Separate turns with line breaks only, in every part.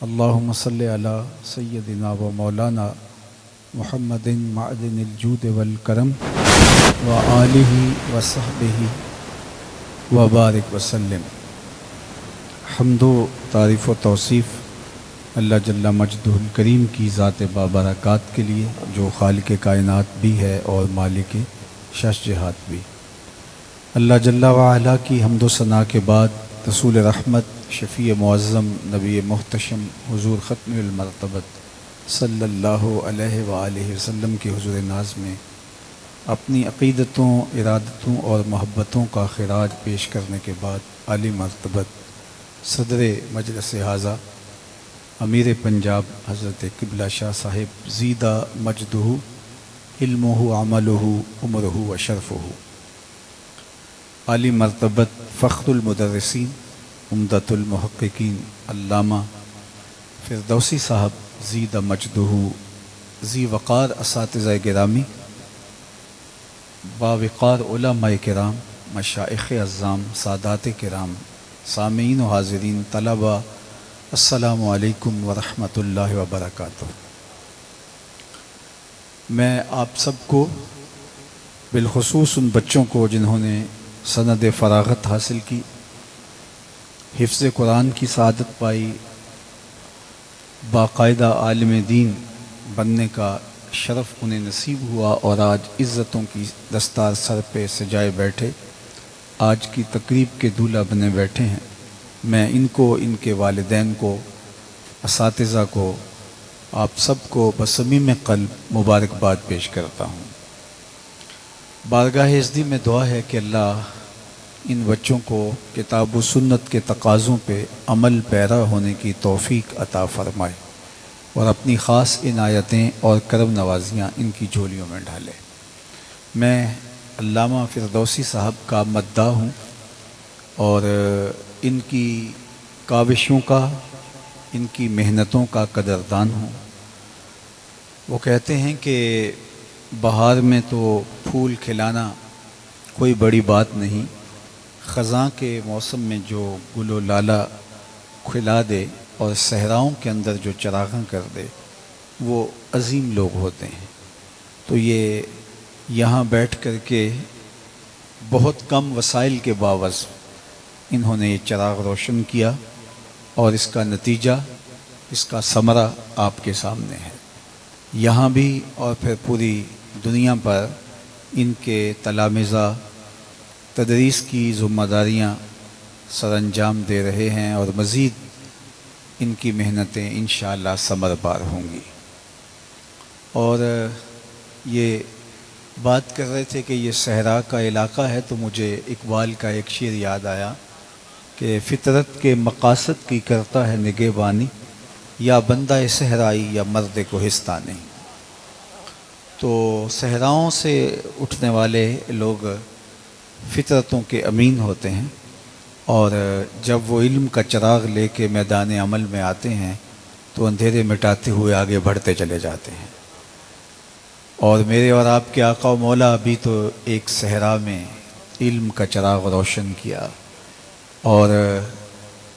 اللہم صلی علی سیدنا و مولانا محمد معدن الجود والکرم و آلہ و صحبہ و بارک وسلم۔ حمد و تعریف و توصیف اللہ جل مجدہ الکریم کی ذات بابرکات کے لیے، جو خالق کائنات بھی ہے اور مالک شش جہات بھی۔ اللہ جل وعلا کی حمد و ثنا کے بعد رسول رحمت شفیع معظم نبی محتشم حضور ختم المرتبت صلی اللہ علیہ وآلہ وسلم کے حضور ناز میں اپنی عقیدتوں، ارادتوں اور محبتوں کا خراج پیش کرنے کے بعد عالی مرتبت صدر مجلس ھذا امیر پنجاب حضرت قبلہ شاہ صاحب زیدہ مجدہ علمہ عملہ عمرہ و شرفہ، عالی مرتبت فخر المدرسین عمدۃ المحققین علامہ فردوسی صاحب زیدہ مجدہ ذی وقار اساتذہ گرامی، باوقار علماء کرام، مشائخ اعظام، سادات کرام، سامعین و حاضرین، طلبہ، السلام علیکم ورحمۃ اللہ وبرکاتہ۔ میں آپ سب کو، بالخصوص ان بچوں کو جنہوں نے سند فراغت حاصل کی، حفظ قرآن کی سعادت پائی، باقاعدہ عالم دین بننے کا شرف انہیں نصیب ہوا اور آج عزتوں کی دستار سر پہ سجائے بیٹھے، آج کی تقریب کے دولہا بنے بیٹھے ہیں، میں ان کو، ان کے والدین کو، اساتذہ کو، آپ سب کو بصمیم قلب مبارکباد پیش کرتا ہوں۔ بارگاہ عزتی میں دعا ہے کہ اللہ ان بچوں کو کتاب و سنت کے تقاضوں پہ عمل پیرا ہونے کی توفیق عطا فرمائے اور اپنی خاص عنایتیں اور کرم نوازیاں ان کی جھولیوں میں ڈالے۔ میں علامہ فردوسی صاحب کا مداح ہوں اور ان کی کاوشوں کا، ان کی محنتوں کا قدردان ہوں۔ وہ کہتے ہیں کہ بہار میں تو پھول کھلانا کوئی بڑی بات نہیں، خزاں کے موسم میں جو گل و لالا کھلا دے اور صحراؤں کے اندر جو چراغاں کر دے وہ عظیم لوگ ہوتے ہیں۔ تو یہ یہاں بیٹھ کر کے بہت کم وسائل کے باوجود انہوں نے یہ چراغ روشن کیا اور اس کا نتیجہ، اس کا ثمرہ آپ کے سامنے ہے۔ یہاں بھی اور پھر پوری دنیا پر ان کے تلامذہ تدریس کی ذمہ داریاں سر انجام دے رہے ہیں اور مزید ان کی محنتیں انشاءاللہ ثمر بار ہوں گی۔ اور یہ بات کر رہے تھے کہ یہ صحرا کا علاقہ ہے، تو مجھے اقبال کا ایک شعر یاد آیا کہ فطرت کے مقاصد کی کرتا ہے نگہبانی، یا بندہ صحرائی یا مرد کوہستانی۔ تو صحراؤں سے اٹھنے والے لوگ فطرتوں کے امین ہوتے ہیں، اور جب وہ علم کا چراغ لے کے میدان عمل میں آتے ہیں تو اندھیرے مٹاتے ہوئے آگے بڑھتے چلے جاتے ہیں۔ اور میرے اور آپ کے آقا و مولا ابھی تو ایک صحرا میں علم کا چراغ روشن کیا، اور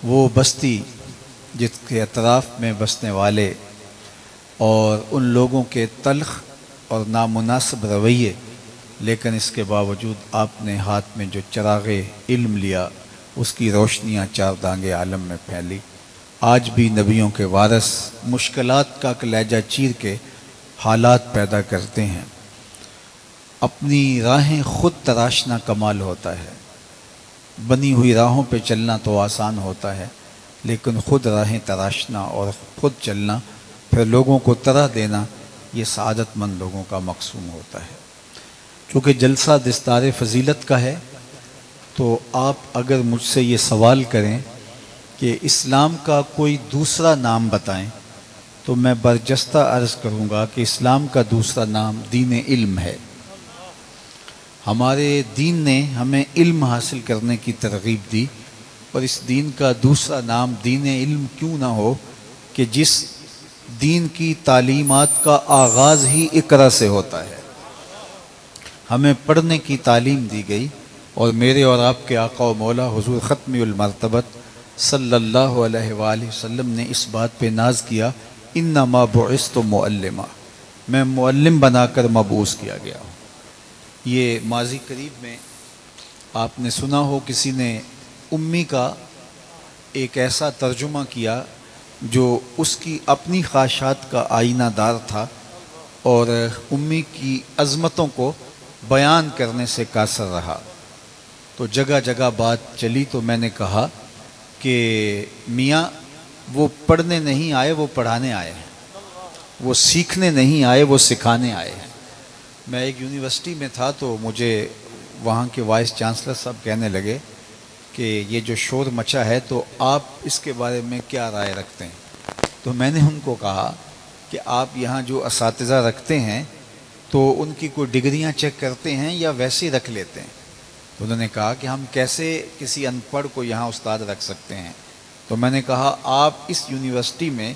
وہ بستی جس کے اطراف میں بسنے والے اور ان لوگوں کے تلخ اور نامناسب رویے، لیکن اس کے باوجود آپ نے ہاتھ میں جو چراغ علم لیا، اس کی روشنیاں چار دانگے عالم میں پھیلی۔ آج بھی نبیوں کے وارث مشکلات کا کلیجہ چیر کے حالات پیدا کرتے ہیں۔ اپنی راہیں خود تراشنا کمال ہوتا ہے۔ بنی ہوئی راہوں پہ چلنا تو آسان ہوتا ہے، لیکن خود راہیں تراشنا اور خود چلنا، پھر لوگوں کو طرح دینا، یہ سعادت مند لوگوں کا مقصوم ہوتا ہے۔ چونکہ جلسہ دستار فضیلت کا ہے، تو آپ اگر مجھ سے یہ سوال کریں کہ اسلام کا کوئی دوسرا نام بتائیں، تو میں برجستہ عرض کروں گا کہ اسلام کا دوسرا نام دین علم ہے۔ ہمارے دین نے ہمیں علم حاصل کرنے کی ترغیب دی، اور اس دین کا دوسرا نام دین علم کیوں نہ ہو کہ جس دین کی تعلیمات کا آغاز ہی اقرا سے ہوتا ہے۔ ہمیں پڑھنے کی تعلیم دی گئی، اور میرے اور آپ کے آقا و مولا حضور ختم المرتبت صلی اللہ علیہ وآلہ وسلم نے اس بات پہ ناز کیا، انما بعثت معلما، میں معلم بنا کر مبعوث کیا گیا ہوں۔ یہ ماضی قریب میں آپ نے سنا ہو کسی نے امی کا ایک ایسا ترجمہ کیا جو اس کی اپنی خواہشات کا آئینہ دار تھا اور امی کی عظمتوں کو بیان کرنے سے قاصر رہا۔ تو جگہ جگہ بات چلی تو میں نے کہا کہ میاں وہ پڑھنے نہیں آئے، وہ پڑھانے آئے ہیں، وہ سیکھنے نہیں آئے، وہ سکھانے آئے ہیں۔ میں ایک یونیورسٹی میں تھا تو مجھے وہاں کے وائس چانسلر صاحب کہنے لگے کہ یہ جو شور مچا ہے تو آپ اس کے بارے میں کیا رائے رکھتے ہیں؟ تو میں نے ان کو کہا کہ آپ یہاں جو اساتذہ رکھتے ہیں تو ان کی کوئی ڈگریاں چیک کرتے ہیں یا ویسے ہی رکھ لیتے ہیں؟ تو انہوں نے کہا کہ ہم کیسے کسی ان پڑھ کو یہاں استاد رکھ سکتے ہیں؟ تو میں نے کہا آپ اس یونیورسٹی میں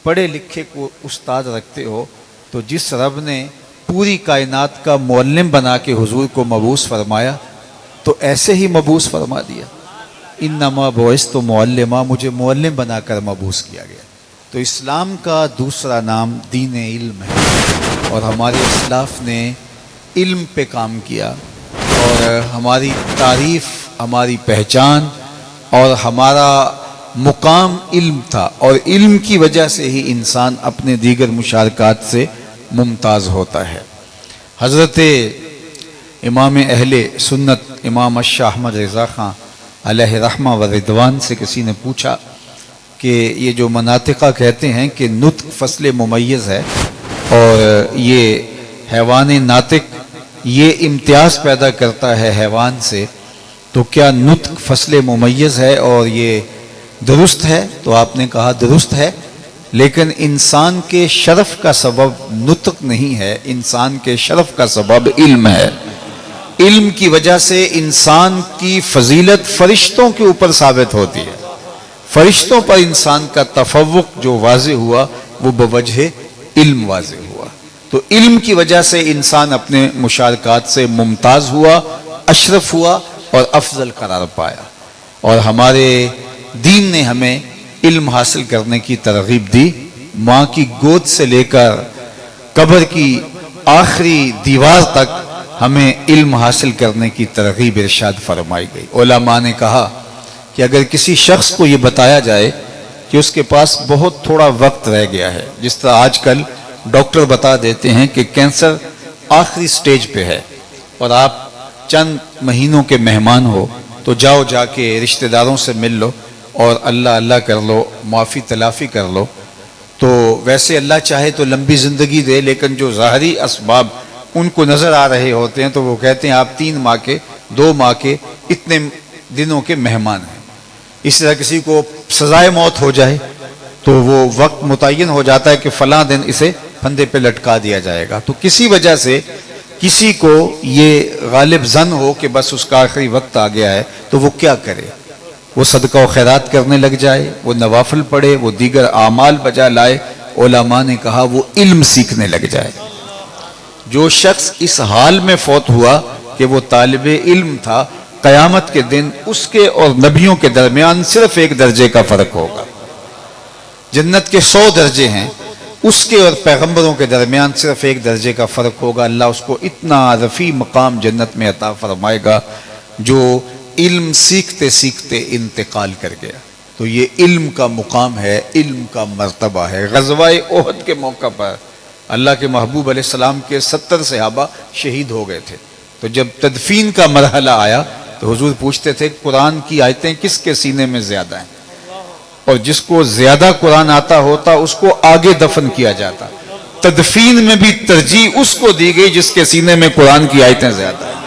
پڑھے لکھے کو استاد رکھتے ہو تو جس رب نے پوری کائنات کا معلم بنا کے حضور کو مبعوث فرمایا تو ایسے ہی مبعوث فرما دیا۔ انما بعثت معلما، مجھے معلم بنا کر مبعوث کیا گیا۔ تو اسلام کا دوسرا نام دین علم ہے اور ہمارے اسلاف نے علم پہ کام کیا اور ہماری تعریف، ہماری پہچان اور ہمارا مقام علم تھا، اور علم کی وجہ سے ہی انسان اپنے دیگر مشارکات سے ممتاز ہوتا ہے۔ حضرت امام اہل سنت امام الشاہ احمد رضا خان علیہ رحمہ و رضوان سے کسی نے پوچھا کہ یہ جو مناطقہ کہتے ہیں کہ نطق فصل ممیز ہے اور یہ حیوان ناطق یہ امتیاز پیدا کرتا ہے حیوان سے، تو کیا نطق فصل ممیز ہے اور یہ درست ہے؟ تو آپ نے کہا درست ہے، لیکن انسان کے شرف کا سبب نطق نہیں ہے، انسان کے شرف کا سبب علم ہے۔ علم کی وجہ سے انسان کی فضیلت فرشتوں کے اوپر ثابت ہوتی ہے، فرشتوں پر انسان کا تفوق جو واضح ہوا وہ بوجہ علم واضح ہوا۔ تو علم کی وجہ سے انسان اپنے مشارکات سے ممتاز ہوا، اشرف ہوا اور افضل قرار پایا، اور ہمارے دین نے ہمیں علم حاصل کرنے کی ترغیب دی۔ ماں کی گود سے لے کر قبر کی آخری دیوار تک ہمیں علم حاصل کرنے کی ترغیب ارشاد فرمائی گئی۔ علماء نے کہا کہ اگر کسی شخص کو یہ بتایا جائے کہ اس کے پاس بہت تھوڑا وقت رہ گیا ہے، جس طرح آج کل ڈاکٹر بتا دیتے ہیں کہ کینسر آخری سٹیج پہ ہے اور آپ چند مہینوں کے مہمان ہو، تو جاؤ جا کے رشتہ داروں سے مل لو اور اللہ اللہ کر لو، معافی تلافی کر لو، تو ویسے اللہ چاہے تو لمبی زندگی دے، لیکن جو ظاہری اسباب ان کو نظر آ رہے ہوتے ہیں تو وہ کہتے ہیں آپ 3 ماہ کے 2 ماہ کے اتنے دنوں کے مہمان ہیں۔ اس طرح کسی کو سزائے موت ہو جائے تو وہ وقت متعین ہو جاتا ہے کہ فلاں دن اسے پھندے پہ لٹکا دیا جائے گا۔ تو کسی وجہ سے کسی کو یہ غالب ظن ہو کہ بس اس کا آخری وقت آ گیا ہے تو وہ کیا کرے؟ وہ صدقہ و خیرات کرنے لگ جائے، وہ نوافل پڑھے، وہ دیگر اعمال بجا لائے۔ علماء نے کہا وہ علم سیکھنے لگ جائے۔ جو شخص اس حال میں فوت ہوا کہ وہ طالب علم تھا، قیامت کے دن اس کے اور نبیوں کے درمیان صرف 1 درجے کا فرق ہوگا۔ جنت کے 100 درجے ہیں، اس کے اور پیغمبروں کے درمیان صرف 1 درجے کا فرق ہوگا۔ اللہ اس کو اتنا رفیع مقام جنت میں عطا فرمائے گا جو علم سیکھتے سیکھتے انتقال کر گیا۔ تو یہ علم کا مقام ہے، علم کا مرتبہ ہے۔ غزوہ احد کے موقع پر اللہ کے محبوب علیہ السلام کے 70 صحابہ شہید ہو گئے تھے، تو جب تدفین کا مرحلہ آیا تو حضور پوچھتے تھے قرآن کی آیتیں کس کے سینے میں زیادہ ہیں، اور جس کو زیادہ قرآن آتا ہوتا اس کو آگے دفن کیا جاتا۔ تدفین میں بھی ترجیح اس کو دی گئی جس کے سینے میں قرآن کی آیتیں زیادہ ہیں۔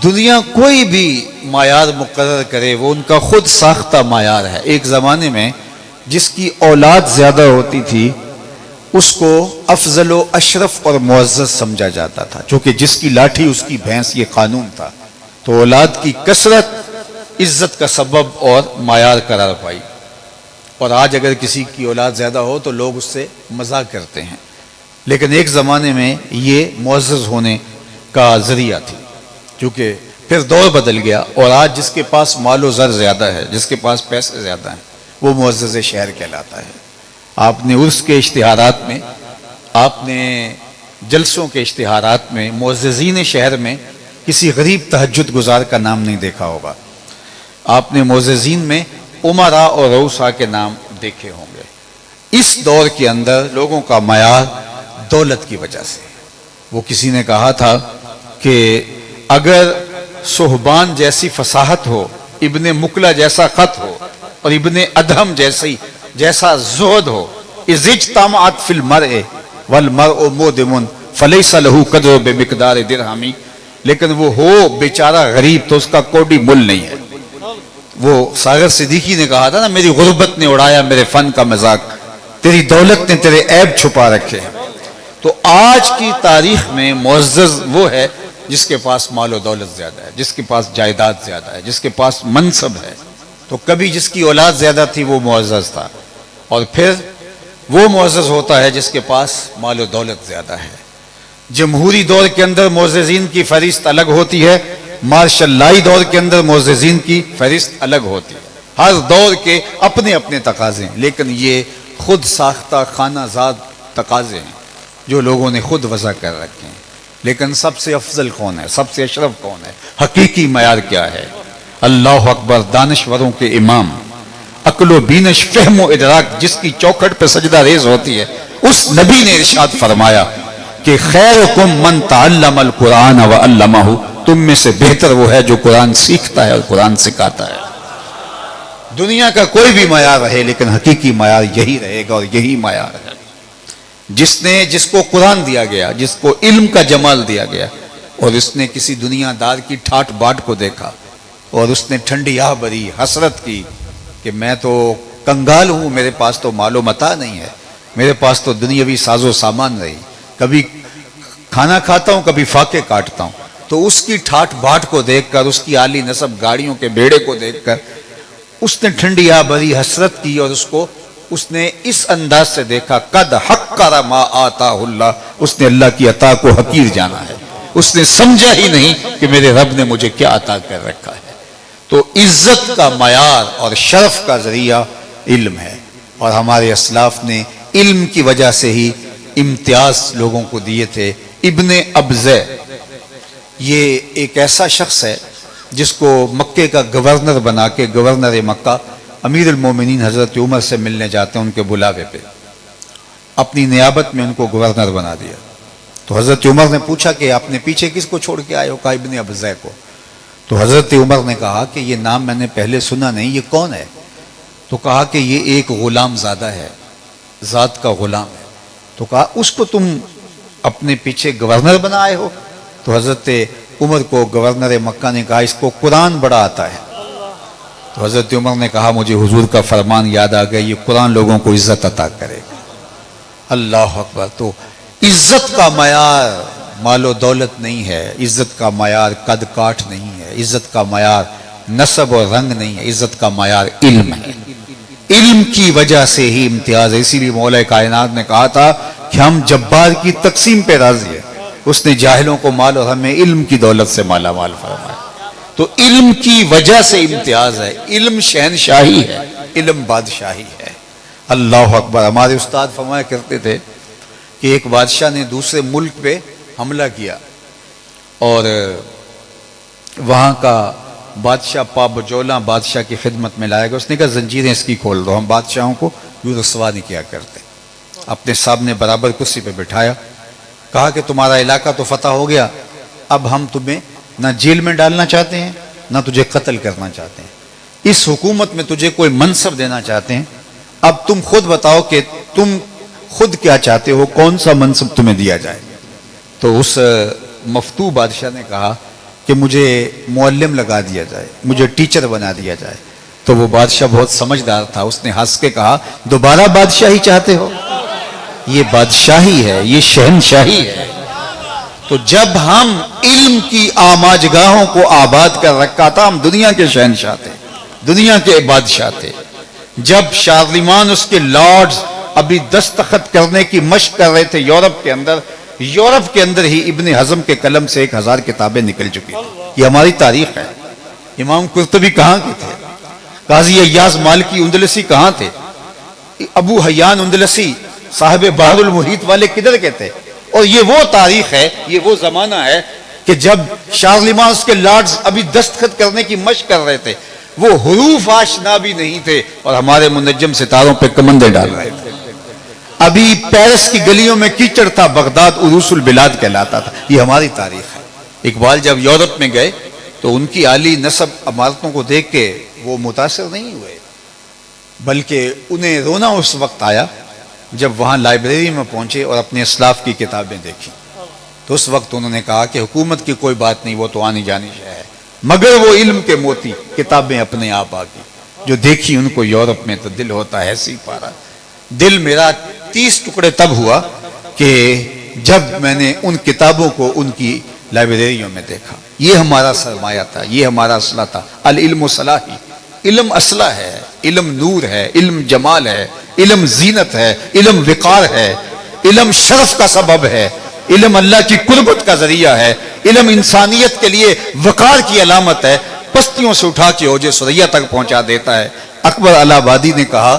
دنیا کوئی بھی معیار مقرر کرے وہ ان کا خود ساختہ معیار ہے۔ ایک زمانے میں جس کی اولاد زیادہ ہوتی تھی اس کو افضل و اشرف اور معزز سمجھا جاتا تھا، چونکہ جس کی لاٹھی اس کی بھینس، یہ قانون تھا۔ تو اولاد کی کثرت عزت کا سبب اور معیار قرار پائی، اور آج اگر کسی کی اولاد زیادہ ہو تو لوگ اس سے مذاق کرتے ہیں، لیکن ایک زمانے میں یہ معزز ہونے کا ذریعہ تھی، چونکہ پھر دور بدل گیا اور آج جس کے پاس مال و زر زیادہ ہے، جس کے پاس پیسے زیادہ ہیں، وہ معزز شہر کہلاتا ہے۔ آپ نے عرس کے اشتہارات میں، آپ نے جلسوں کے اشتہارات میں معززین شہر میں کسی غریب تہجد گزار کا نام نہیں دیکھا ہوگا۔ آپ نے معززین میں امراء اور رؤساء کے نام دیکھے ہوں گے۔ اس دور کے اندر لوگوں کا معیار دولت کی وجہ سے، وہ کسی نے کہا تھا کہ اگر صہبان جیسی فصاحت ہو، ابن مکلا جیسا خط ہو اور ابن ادہم جیسا زہد ہو، اذ اجتمعت فی المرء والمرء مودم فلیس لہ قدر بمقدار درہمی، لیکن وہ ہو بیچارہ غریب تو اس کا کوئی مل نہیں ہے۔ وہ ساغر صدیقی نے کہا تھا نا، میری غربت نے اڑایا میرے فن کا مذاق، تیری دولت نے تیرے عیب چھپا رکھے ہیں۔ تو آج کی تاریخ میں معزز وہ ہے جس کے پاس مال و دولت زیادہ ہے، جس کے پاس جائیداد زیادہ ہے، جس کے پاس منصب ہے۔ تو کبھی جس کی اولاد زیادہ تھی وہ معزز تھا، اور پھر وہ معزز ہوتا ہے جس کے پاس مال و دولت زیادہ ہے۔ جمہوری دور کے اندر معززین کی فہرست الگ ہوتی ہے، مارشل لائی دور کے اندر معززین کی فہرست الگ ہوتی ہے۔ ہر دور کے اپنے اپنے تقاضے ہیں، لیکن یہ خود ساختہ خانہ زاد تقاضے ہیں جو لوگوں نے خود وضع کر رکھے ہیں۔ لیکن سب سے افضل کون ہے، سب سے اشرف کون ہے، حقیقی معیار کیا ہے؟ اللہ اکبر، دانشوروں کے امام، عقل و بینش، فہم و ادراک جس کی چوکھٹ پہ سجدہ ریز ہوتی ہے، اس نبی نے ارشاد فرمایا کہ خیرکم من تعلم القرآن وعلمہ، تم میں سے بہتر وہ ہے جو قرآن سیکھتا ہے اور قرآن سکھاتا ہے۔ دنیا کا کوئی بھی معیار رہے، لیکن حقیقی معیار یہی رہے گا، اور یہی معیار ہے۔ جس کو قرآن دیا گیا، جس کو علم کا جمال دیا گیا، اور اس نے کسی دنیا دار کی ٹھاٹ باٹ کو دیکھا اور اس نے ٹھنڈی آہ بھری، حسرت کی کہ میں تو کنگال ہوں، میرے پاس تو مال و متاع نہیں ہے، میرے پاس تو دنیاوی ساز و سامان رہی، کبھی کھانا کھاتا ہوں، کبھی فاقے کاٹتا ہوں۔ تو اس کی ٹھاٹ باٹ کو دیکھ کر، اس کی عالی نسب گاڑیوں کے بیڑے کو دیکھ کر اس نے ٹھنڈی آہ بھری حسرت کی، اور اس نے اس انداز سے دیکھا، قد حقر ما آتاہ اللہ، اس نے اللہ کی عطا کو حقیر جانا ہے، اس نے سمجھا ہی نہیں کہ میرے رب نے مجھے کیا عطا کر رکھا ہے۔ تو عزت کا معیار اور شرف کا ذریعہ علم ہے، اور ہمارے اسلاف نے علم کی وجہ سے ہی امتیاز لوگوں کو دیے تھے۔ ابن ابزہ یہ ایک ایسا شخص ہے جس کو مکے کا گورنر بنا کے، گورنر مکہ امیر المومنین حضرت عمر سے ملنے جاتے ہیں ان کے بلاوے پہ، اپنی نیابت میں ان کو گورنر بنا دیا۔ تو حضرت عمر نے پوچھا کہ آپ نے پیچھے کس کو چھوڑ کے آئے ہو؟ کہا ابن ابزہ کو۔ تو حضرت عمر نے کہا کہ یہ نام میں نے پہلے سنا نہیں، یہ کون ہے؟ تو کہا کہ یہ ایک غلام زادہ ہے، ذات کا غلام ہے۔ تو کہا اس کو تم اپنے پیچھے گورنر بنائے ہو؟ تو حضرت عمر کو گورنر مکہ نے کہا اس کو قرآن بڑا آتا ہے۔ تو حضرت عمر نے کہا مجھے حضور کا فرمان یاد آ گیا، یہ قرآن لوگوں کو عزت عطا کرے گا۔ اللہ اکبر۔ تو عزت کا معیار مال و دولت نہیں ہے، عزت کا معیار قد کاٹ نہیں ہے، عزت کا معیار نسب اور رنگ نہیں ہے، عزت کا معیار علم ہے۔ علم کی وجہ سے ہی امتیاز ہے۔ اسی لیے مولا کائنات نے کہا تھا کہ ہم جبار کی تقسیم پہ راضی ہیں، اس نے جاہلوں کو مال اور ہمیں علم کی دولت سے مالا مال فرمایا۔ تو علم کی وجہ سے امتیاز ہے، علم شہنشاہی ہے، علم بادشاہی ہے۔ اللہ اکبر۔ ہمارے استاد فرمایا کرتے تھے کہ ایک بادشاہ نے دوسرے ملک پہ حملہ کیا، اور وہاں کا بادشاہ پابجولا بادشاہ کی خدمت میں لائے گا۔ اس نے کہا زنجیریں اس کی کھول دو، ہم بادشاہوں کو یوں رسوا نہیں کیا کرتے۔ اپنے سامنے برابر کرسی پہ بٹھایا، کہا کہ تمہارا علاقہ تو فتح ہو گیا، اب ہم تمہیں نہ جیل میں ڈالنا چاہتے ہیں، نہ تجھے قتل کرنا چاہتے ہیں، اس حکومت میں تجھے کوئی منصب دینا چاہتے ہیں، اب تم خود بتاؤ کہ تم خود کیا چاہتے ہو، کون سا منصب تمہیں دیا جائے۔ تو اس مفتو بادشاہ نے کہا کہ مجھے معلم لگا دیا جائے، مجھے ٹیچر بنا دیا جائے۔ تو وہ بادشاہ بہت سمجھدار تھا، اس نے ہنس کے کہا دوبارہ بادشاہی چاہتے ہو؟ یہ بادشاہی ہے، یہ شہنشاہی ہے۔ تو جب ہم علم کی آماجگاہوں کو آباد کر رکھا تھا، ہم دنیا کے شہنشاہ تھے، دنیا کے بادشاہ تھے۔ جب شارلمان اس کے لارڈز ابھی دستخط کرنے کی مشق کر رہے تھے یورپ کے اندر ہی ابن حزم کے قلم سے 1000 کتابیں نکل چکی تھیں۔ یہ ہماری تاریخ ہے۔ امام قرطبی کہاں کے تھے؟ قاضی ایاز مالکی اندلسی کہاں تھے؟ ابو حیان اندلسی صاحب بحر المحیط والے کدھر کے تھے؟ اور یہ وہ تاریخ ہے، یہ وہ زمانہ ہے کہ جب شارلمان اس کے لارڈز ابھی دستخط کرنے کی مشق کر رہے تھے، وہ حروف آشنا بھی نہیں تھے اور ہمارے منجم ستاروں پہ کمندیں ڈال رہے تھے۔ ابھی پیرس کی گلیوں میں کیچڑ تھا، بغداد عروس البلاد کہلاتا تھا۔ یہ ہماری تاریخ ہے۔ اقبال جب یورپ میں گئے تو ان کی عالی نسب عمارتوں کو دیکھ کے وہ متاثر نہیں ہوئے، بلکہ انہیں رونا اس وقت آیا جب وہاں لائبریری میں پہنچے اور اپنے اسلاف کی کتابیں دیکھی، تو اس وقت انہوں نے کہا کہ حکومت کی کوئی بات نہیں، وہ تو آنی جانی ہے، مگر وہ علم کے موتی کتابیں اپنے آپ آ گئی جو دیکھی ان کو یورپ میں، تو دل ہوتا ہے سی پارا۔ دل میرا 30 ٹکڑے تب ہوا کہ جب میں نے ان کتابوں کو ان کی لائبریریوں میں دیکھا۔ یہ ہمارا سرمایہ تھا، یہ ہمارا اسلحہ تھا۔ العلم صلاحی، علم اسلحہ ہے، علم نور ہے، علم جمال ہے، علم زینت ہے، علم وقار ہے، علم شرف کا سبب ہے، علم اللہ کی قربت کا ذریعہ ہے، علم انسانیت کے لیے وقار کی علامت ہے، پستیوں سے اٹھا کے اوج ثریا تک پہنچا دیتا ہے۔ اکبر الہ آبادی نے کہا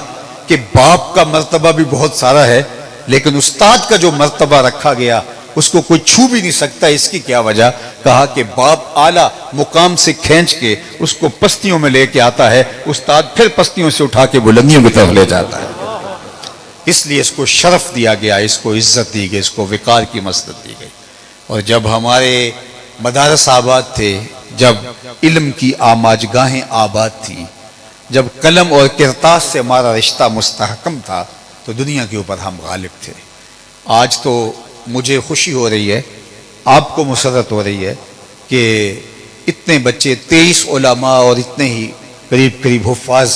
کہ باپ کا مرتبہ بھی بہت سارا ہے، لیکن استاد کا جو مرتبہ رکھا گیا اس کو کوئی چھو بھی نہیں سکتا۔ اس کی کیا وجہ؟ کہا کہ باپ اعلیٰ مقام سے کھینچ کے اس کو پستیوں میں لے کے آتا ہے، استاد پھر پستیوں سے اٹھا کے بلندیوں کی طرف لے جاتا ہے۔ اس لیے اس کو شرف دیا گیا، اس کو عزت دی گئی، اس کو وقار کی مسند دی گئی۔ اور جب ہمارے مدارس آباد تھے، جب علم کی آماج گاہیں آباد تھیں، جب قلم اور کرتاس سے ہمارا رشتہ مستحکم تھا، تو دنیا کے اوپر ہم غالب تھے۔ آج تو مجھے خوشی ہو رہی ہے، آپ کو مسرت ہو رہی ہے کہ اتنے بچے 23 علماء اور اتنے ہی قریب حفاظ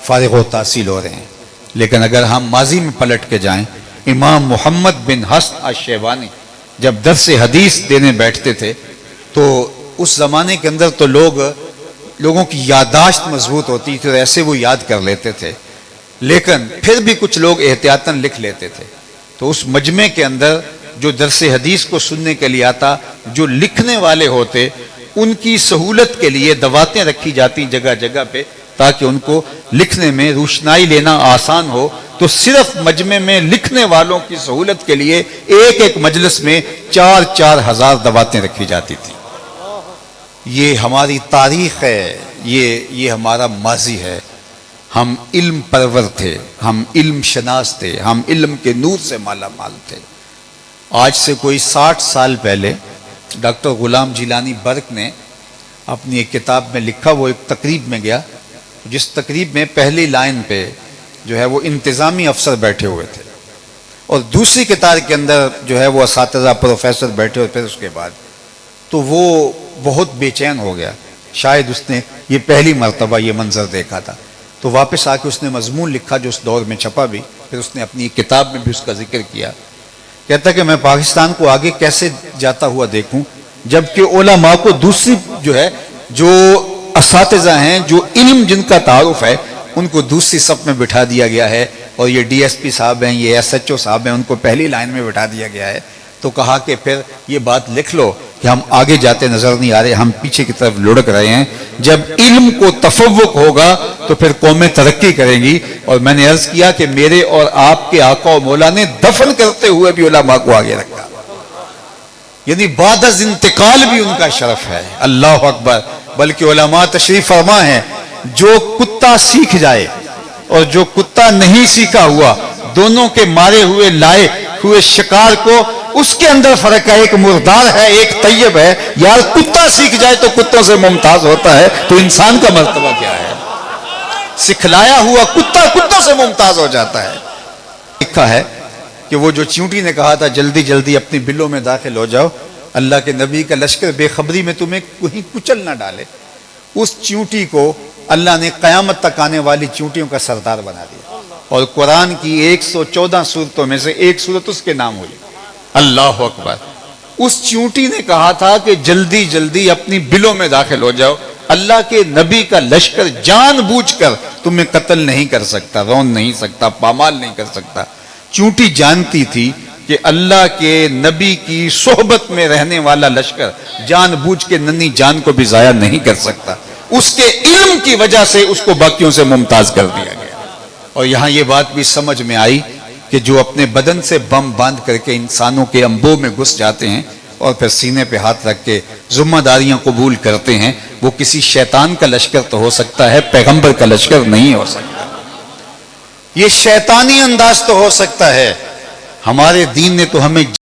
فارغ و تحصیل ہو رہے ہیں۔ لیکن اگر ہم ماضی میں پلٹ کے جائیں، امام محمد بن حسن الشیبانی جب درس حدیث دینے بیٹھتے تھے تو اس زمانے کے اندر تو لوگوں کی یادداشت مضبوط ہوتی تھی اور ایسے وہ یاد کر لیتے تھے، لیکن پھر بھی کچھ لوگ احتیاطاً لکھ لیتے تھے۔ تو اس مجمع کے اندر جو درس حدیث کو سننے کے لیے آتا، جو لکھنے والے ہوتے، ان کی سہولت کے لیے دواتیں رکھی جاتی جگہ جگہ پہ تاکہ ان کو لکھنے میں روشنائی لینا آسان ہو۔ تو صرف مجمع میں لکھنے والوں کی سہولت کے لیے ایک مجلس میں 4-4 ہزار دواتیں رکھی جاتی تھی۔ یہ ہماری تاریخ ہے، یہ ہمارا ماضی ہے۔ ہم علم پرور تھے، ہم علم شناس تھے، ہم علم کے نور سے مالا مال تھے۔ آج سے کوئی 60 سال پہلے ڈاکٹر غلام جیلانی برق نے اپنی ایک کتاب میں لکھا، وہ ایک تقریب میں گیا، جس تقریب میں پہلی لائن پہ جو ہے وہ انتظامی افسر بیٹھے ہوئے تھے اور دوسری قطار کے اندر جو ہے وہ اساتذہ پروفیسر بیٹھے ہوئے، پھر اس کے بعد تو وہ بہت بے چین ہو گیا، شاید اس نے یہ پہلی مرتبہ یہ منظر دیکھا تھا۔ تو واپس آ کے اس نے مضمون لکھا جو اس دور میں چھپا بھی، پھر اس نے اپنی کتاب میں بھی اس کا ذکر کیا۔ کہتا کہ میں پاکستان کو آگے کیسے جاتا ہوا دیکھوں جبکہ علماء کو دوسری جو اساتذہ ہیں، جو علم جن کا تعارف ہے، ان کو دوسری صف میں بٹھا دیا گیا ہے، اور یہ ڈی ایس پی صاحب ہیں، یہ ایس ایچ او صاحب ہیں، ان کو پہلی لائن میں بٹھا دیا گیا ہے۔ تو کہا کہ پھر یہ بات لکھ لو کہ ہم آگے جاتے نظر نہیں آ رہے، ہم پیچھے کی طرف لڑک رہے ہیں۔ جب علم کو تفوق ہوگا تو پھر قومیں ترقی کریں گی۔ اور میں نے عرض کیا کہ میرے اور آپ کے آقا و مولا نے دفن کرتے ہوئے بھی علماء کو آگے رکھا، یعنی بعد از انتقال بھی ان کا شرف ہے۔ اللہ اکبر۔ بلکہ علماء تشریف فرما ہیں، جو کتا سیکھ جائے اور جو کتا نہیں سیکھا ہوا، دونوں کے مارے ہوئے لائے ہوئے شکار کو اس کے اندر فرق ہے، ایک مردار ہے ایک طیب ہے۔ یار کتا سیکھ جائے تو کتوں سے ممتاز ہوتا ہے، تو انسان کا مرتبہ کیا ہے؟ سکھلایا ہوا کتا کتوں سے ممتاز ہو جاتا ہے۔ لکھا ہے کہ وہ جو چیونٹی نے کہا تھا جلدی جلدی اپنی بلوں میں داخل ہو جاؤ، اللہ کے نبی کا لشکر بے خبری میں تمہیں کہیں کچل نہ ڈالے، اس چیونٹی کو اللہ نے قیامت تک آنے والی چیونٹیوں کا سردار بنا دیا، اور قرآن کی 114 سورتوں میں سے ایک سورت اس کے نام ہوئی۔ اللہ اکبر۔ اس چیونٹی نے کہا تھا کہ جلدی جلدی اپنی بلوں میں داخل ہو جاؤ، اللہ کے نبی کا لشکر جان بوجھ کر تمہیں قتل نہیں کر سکتا، رون نہیں سکتا، پامال نہیں کر سکتا۔ چیونٹی جانتی تھی کہ اللہ کے نبی کی صحبت میں رہنے والا لشکر جان بوجھ کے ننھی جان کو بھی ضائع نہیں کر سکتا. اس کے علم کی وجہ سے اس کو باقیوں سے ممتاز کر دیا گیا. اور یہاں یہ بات بھی سمجھ میں آئی کہ جو اپنے بدن سے بم باندھ کر کے انسانوں کے انبوں میں گھس جاتے ہیں اور پھر سینے پہ ہاتھ رکھ کے ذمہ داریاں قبول کرتے ہیں، وہ کسی شیطان کا لشکر تو ہو سکتا ہے، پیغمبر کا لشکر نہیں ہو سکتا. یہ شیطانی انداز تو ہو سکتا ہے، ہمارے دین نے تو ہمیں